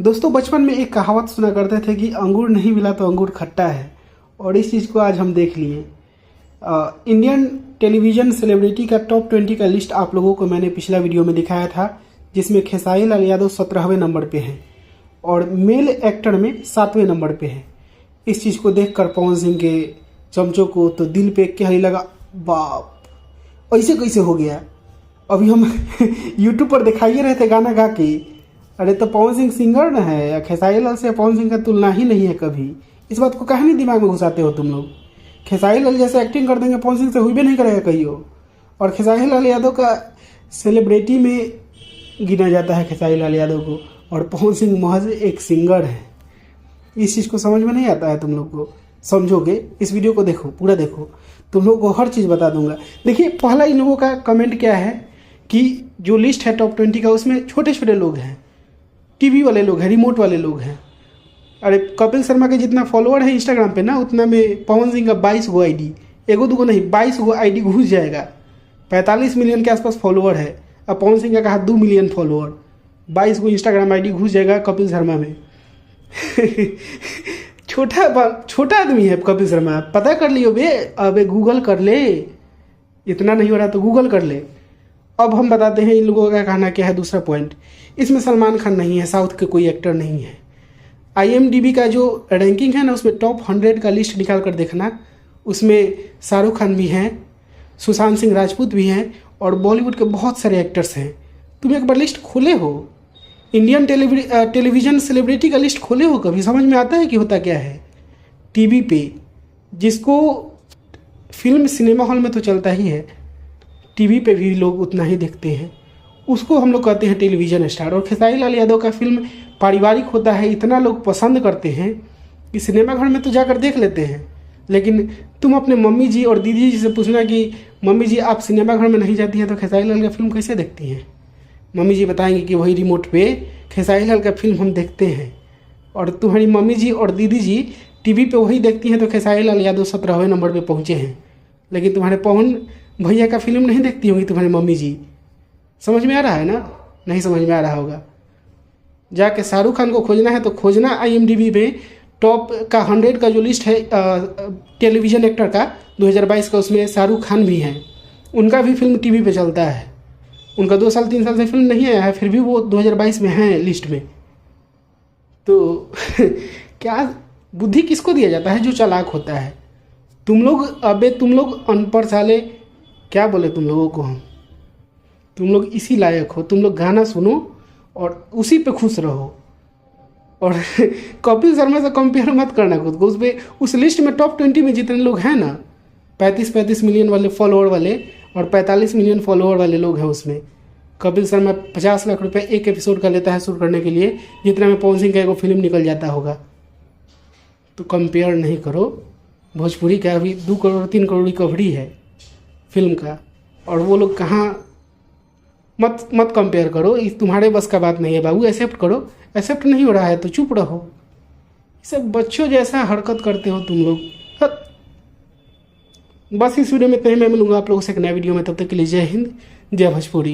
दोस्तों बचपन में एक कहावत सुना करते थे कि अंगूर नहीं मिला तो अंगूर खट्टा है, और इस चीज़ को आज हम देख लिए। इंडियन टेलीविज़न सेलिब्रिटी का टॉप 20 का लिस्ट आप लोगों को मैंने पिछला वीडियो में दिखाया था, जिसमें खेसारी लाल यादव 17वें नंबर पे हैं और मेल एक्टर में 7वें नंबर पे हैं। इस चीज़ को देख कर पवन सिंह के चमचों को तो दिल पे क्या ही लगा, बाप ऐसे कैसे हो गया। अभी हम यूट्यूब पर दिखाइए रहे थे गाना गा के, अरे तो पवन सिंह सिंगर न है, या खेसारी लाल से पवन सिंह का तुलना ही नहीं है कभी। इस बात को कहीं नहीं दिमाग में घुसाते हो तुम लोग। खेसारी लाल जैसे एक्टिंग कर देंगे पवन सिंह से हुई भी नहीं करेगा कहियो। और खेसारी लाल यादव का सेलिब्रिटी में गिना जाता है खेसारी लाल यादव को, और पवन सिंह महज एक सिंगर है। इस चीज़ को समझ में नहीं आता है तुम लोग को। समझोगे, इस वीडियो को देखो, पूरा देखो, तुम लोग को हर चीज़ बता दूंगा। देखिए पहला इन लोगों का कमेंट क्या है कि जो लिस्ट है टॉप 20 का, उसमें छोटे छोटे लोग हैं, टीवी वाले लोग हैं, रिमोट वाले लोग हैं। अरे कपिल शर्मा के जितना फॉलोअर है इंस्टाग्राम पे ना, उतना में पवन सिंह का 22 गो आईडी, एगो दूगो नहीं 22 गो आईडी घुस जाएगा। 45 मिलियन के आसपास फॉलोअर है। अब पवन सिंह का कहा 2 मिलियन फॉलोअर, 22 गो इंस्टाग्राम आईडी घुस जाएगा कपिल शर्मा में। छोटा आदमी है कपिल शर्मा, पता कर लियो बे, अबे गूगल कर ले, इतना नहीं हो रहा तो गूगल कर ले। अब हम बताते हैं इन लोगों का कहना क्या है। दूसरा पॉइंट, इसमें सलमान खान नहीं है, साउथ के कोई एक्टर नहीं है। IMDb का जो रैंकिंग है ना, उसमें टॉप 100 का लिस्ट निकाल कर देखना, उसमें शाहरुख खान भी हैं, सुशांत सिंह राजपूत भी हैं, और बॉलीवुड के बहुत सारे एक्टर्स हैं। तुम एक बार लिस्ट खोले हो, इंडियन टेलीविज़न सेलिब्रिटी का लिस्ट खोले हो कभी? समझ में आता है कि होता क्या है। टीवी पे जिसको फिल्म सिनेमा हॉल में तो चलता ही है, टीवी पे भी लोग उतना ही देखते हैं, उसको हम लोग कहते हैं टेलीविज़न स्टार। और खेसारी लाल यादव का फिल्म पारिवारिक होता है, इतना लोग पसंद करते हैं कि सिनेमा घर में तो जाकर देख लेते हैं। लेकिन तुम अपने मम्मी जी और दीदी जी से पूछना कि मम्मी जी आप सिनेमा घर में नहीं जाती हैं तो खेसारी लाल का फिल्म कैसे देखती हैं? मम्मी जी बताएंगे कि वही रिमोट पे खेसारी लाल का फिल्म हम देखते हैं। और तुम्हारी मम्मी जी और दीदी जी टीवी पे वही देखती हैं तो खेसारी लाल यादव 17वें नंबर पे पहुँचे हैं। लेकिन तुम्हारे पवन भैया का फिल्म नहीं देखती होंगी तुम्हारी मम्मी जी। समझ में आ रहा है ना? नहीं समझ में आ रहा होगा। जाके शाहरुख खान को खोजना है तो खोजना IMDb में टॉप का 100 का जो लिस्ट है टेलीविज़न एक्टर का 2022 का, उसमें शाहरुख खान भी हैं। उनका भी फिल्म टीवी पे चलता है। उनका 2 साल 3 साल से फिल्म नहीं आया है, फिर भी वो 2022 में हैं लिस्ट में। तो क्या बुद्धि किसको दिया जाता है? जो चालाक होता है। तुम लोग अनपढ़ साले, क्या बोले तुम लोगों को हम? तुम लोग इसी लायक हो, तुम लोग गाना सुनो और उसी पे खुश रहो। और कपिल शर्मा से कंपेयर मत करना खुद को। उस लिस्ट में टॉप 20 में जितने लोग हैं ना, 35 मिलियन वाले फॉलोअर वाले और 45 मिलियन फॉलोअर वाले लोग हैं उसमें। कपिल शर्मा 50 लाख रुपए एक एपिसोड का लेता है शूट करने के लिए, जितना में पवन सिंह का एगो फिल्म निकल जाता होगा। तो कंपेयर नहीं करो। भोजपुरी का अभी 2 करोड़ 3 करोड़ रिकवरी है फिल्म का, और वो लोग कहाँ। मत कंपेयर करो, इस तुम्हारे बस का बात नहीं है बाबू। एक्सेप्ट करो, एक्सेप्ट नहीं हो रहा है तो चुप रहो। सब बच्चों जैसा हरकत करते हो तुम लोग। बस इस वीडियो में इतना ही। मैं मिलूंगा आप लोगों से एक नया वीडियो में, तब तक के लिए जय हिंद, जय भोजपुरी।